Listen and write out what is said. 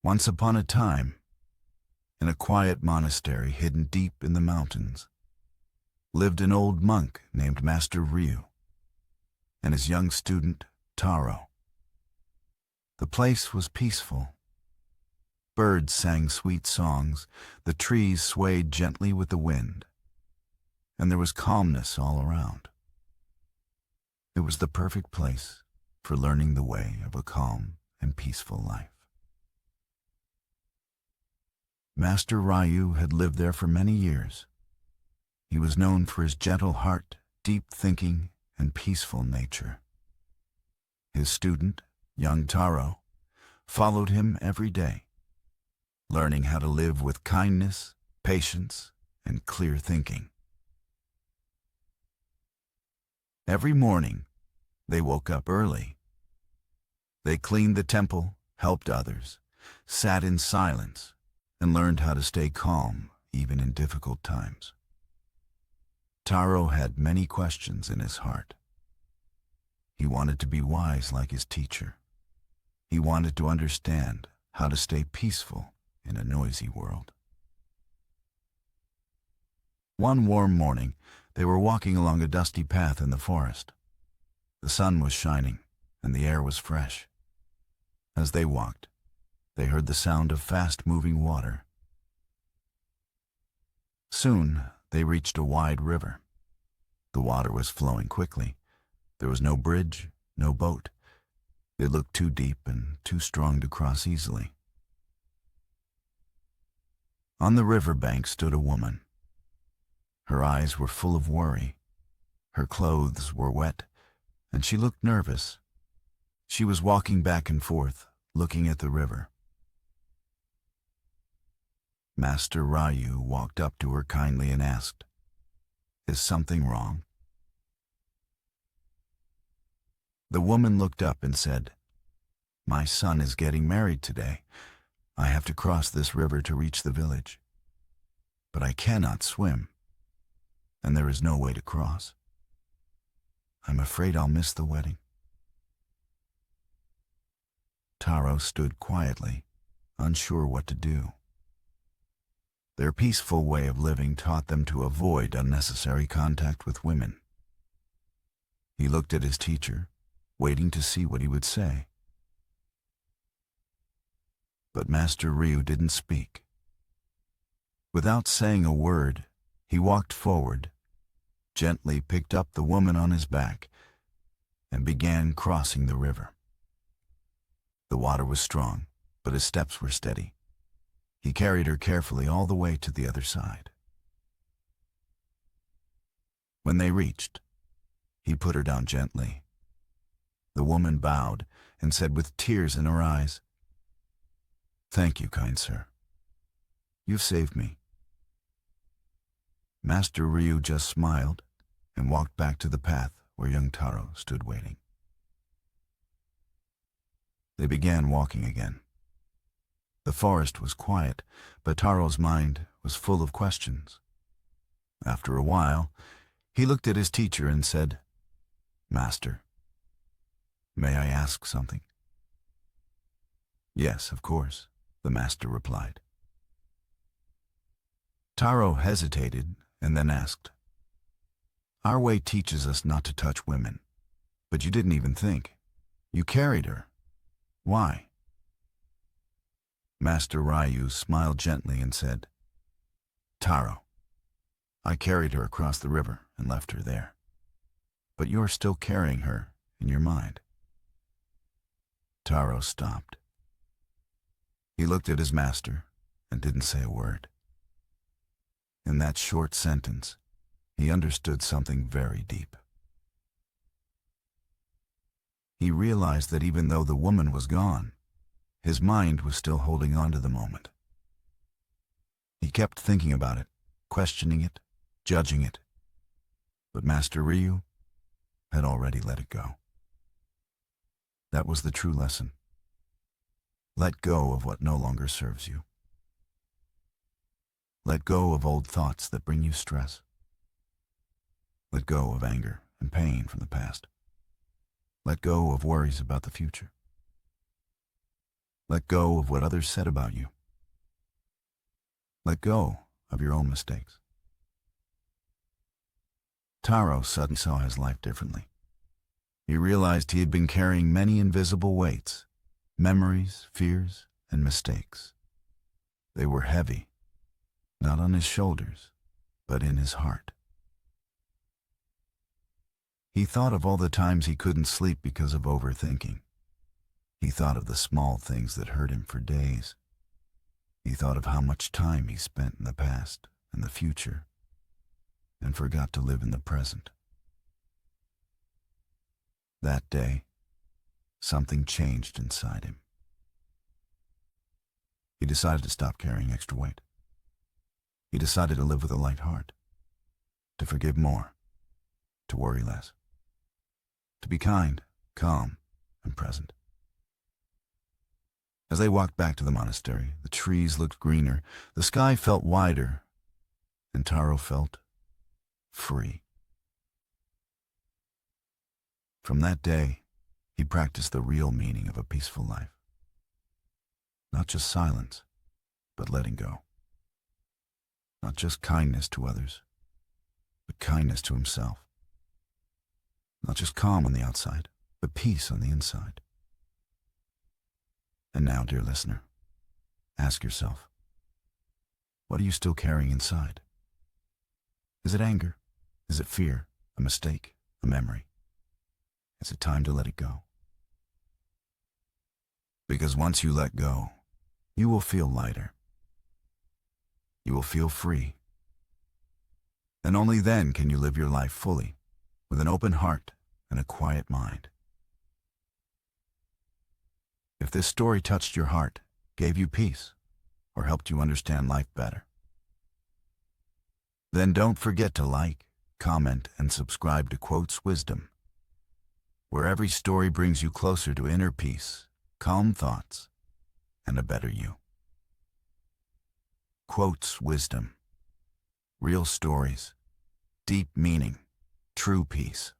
Once upon a time, in a quiet monastery hidden deep in the mountains, lived an old monk named Master Ryu and his young student, Taro. The place was peaceful. Birds sang sweet songs, the trees swayed gently with the wind, and there was calmness all around. It was the perfect place for learning the way of a calm and peaceful life. Master Ryu had lived there for many years. He was known for his gentle heart, deep thinking, and peaceful nature. His student, young Taro, followed him every day, learning how to live with kindness, patience, and clear thinking. Every morning, they woke up early. They cleaned the temple, helped others, sat in silence, and learned how to stay calm even in difficult times. Taro had many questions in his heart. He wanted to be wise like his teacher. He wanted to understand how to stay peaceful in a noisy world. One warm morning, they were walking along a dusty path in the forest. The sun was shining, and the air was fresh. As they walked, they heard the sound of fast-moving water. Soon, they reached a wide river. The water was flowing quickly. There was no bridge, no boat. It looked too deep and too strong to cross easily. On the riverbank stood a woman. Her eyes were full of worry. Her clothes were wet, and she looked nervous. She was walking back and forth, looking at the river. Master Ryu walked up to her kindly and asked, "Is something wrong?" The woman looked up and said, "My son is getting married today. I have to cross this river to reach the village. But I cannot swim, and there is no way to cross. I'm afraid I'll miss the wedding." Taro stood quietly, unsure what to do. Their peaceful way of living taught them to avoid unnecessary contact with women. He looked at his teacher, waiting to see what he would say. But Master Ryu didn't speak. Without saying a word, he walked forward, gently picked up the woman on his back, and began crossing the river. The water was strong, but his steps were steady. He carried her carefully all the way to the other side. When they reached, he put her down gently. The woman bowed and said with tears in her eyes, "Thank you, kind sir. You've saved me." Master Ryu just smiled and walked back to the path where young Taro stood waiting. They began walking again. The forest was quiet, but Taro's mind was full of questions. After a while, he looked at his teacher and said, "Master, may I ask something?" "Yes, of course," the master replied. Taro hesitated and then asked, "Our way teaches us not to touch women, but you didn't even think. You carried her. Why?" Master Ryu smiled gently and said, "Taro, I carried her across the river and left her there. But you're still carrying her in your mind." Taro stopped. He looked at his master and didn't say a word. In that short sentence, he understood something very deep. He realized that even though the woman was gone, his mind was still holding on to the moment. He kept thinking about it, questioning it, judging it. But Master Ryu had already let it go. That was the true lesson. Let go of what no longer serves you. Let go of old thoughts that bring you stress. Let go of anger and pain from the past. Let go of worries about the future. Let go of what others said about you. Let go of your own mistakes. Taro suddenly saw his life differently. He realized he had been carrying many invisible weights, memories, fears, and mistakes. They were heavy, not on his shoulders, but in his heart. He thought of all the times he couldn't sleep because of overthinking. He thought of the small things that hurt him for days. He thought of how much time he spent in the past and the future, and forgot to live in the present. That day, something changed inside him. He decided to stop carrying extra weight. He decided to live with a light heart, to forgive more, to worry less, to be kind, calm, and present. As they walked back to the monastery, the trees looked greener, the sky felt wider, and Taro felt free. From that day, he practiced the real meaning of a peaceful life. Not just silence, but letting go. Not just kindness to others, but kindness to himself. Not just calm on the outside, but peace on the inside. And now, dear listener, ask yourself, what are you still carrying inside? Is it anger? Is it fear? A mistake? A memory? Is it time to let it go? Because once you let go, you will feel lighter. You will feel free. And only then can you live your life fully, with an open heart and a quiet mind. If this story touched your heart, gave you peace, or helped you understand life better, then don't forget to like, comment, and subscribe to Quotes Wisdom, where every story brings you closer to inner peace, calm thoughts, and a better you. Quotes Wisdom. Real stories, deep meaning, true peace.